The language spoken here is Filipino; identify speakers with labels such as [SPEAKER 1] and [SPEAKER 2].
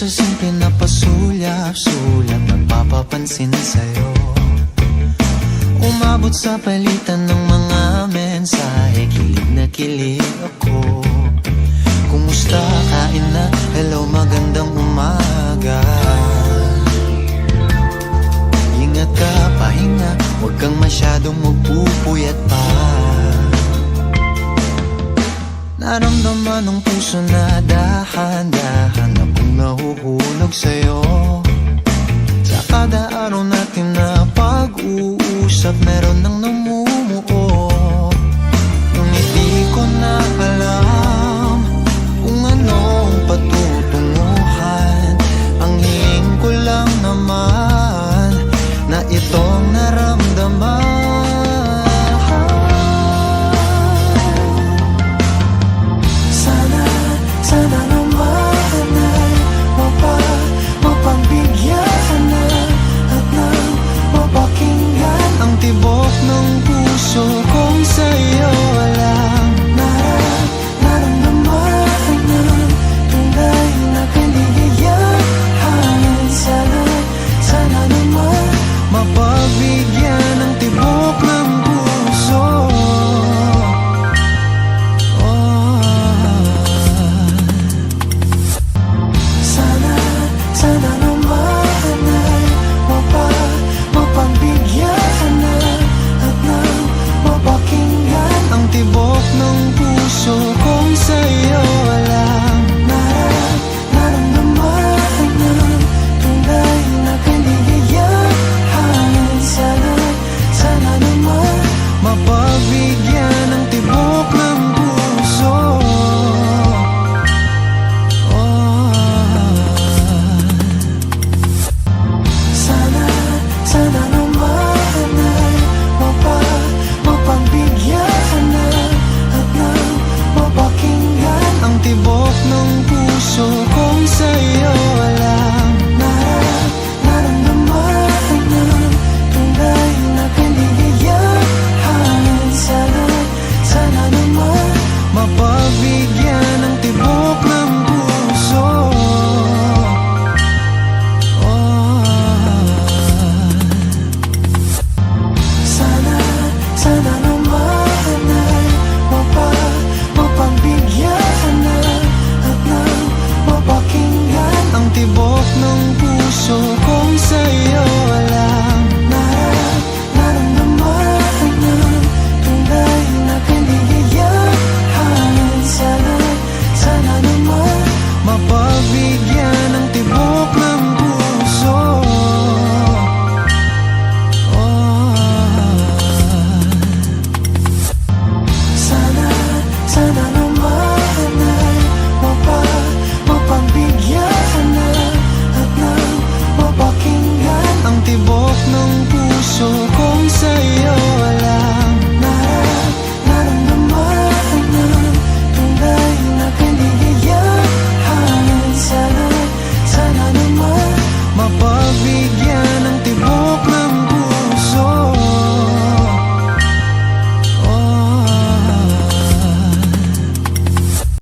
[SPEAKER 1] sa simple na pasulyap-sulyap, nagpapapansin sa'yo. Umabot sa palitan ng mga mensahe, kilig na kilig ako. Kumusta, kain na, hello, magandang umaga. Ingat ka, pahinga, huwag kang masyadong magpupuyat pa. Naramdaman ng puso na dahan-dahan akong nahuhulog sa'yo. Sa kada araw natin na pag-uusap, meron nang namumuo. Ngunit di ko na alam kung anong patutunguhan. Ang hingin ko lang naman na itong naramdaman. Sana naman ay mapagbigyan na at nang mapakinggan ang tibok ng puso kong sa'yo lang naramdaman ng tunay na kaligayahan. Sana naman mapagbigyan ang tibok ng puso. Sana naman ay mapagbigyan na at nang mapakinggan ang tibok ng puso kong sa'yo lang naramdaman ng tunay na kaligayahan. Sana naman mapagbigyan ang tibok ng puso. Sana naman ay mapagbigyan na at nang mapakinggan ang tibok ng puso kong sa'yo.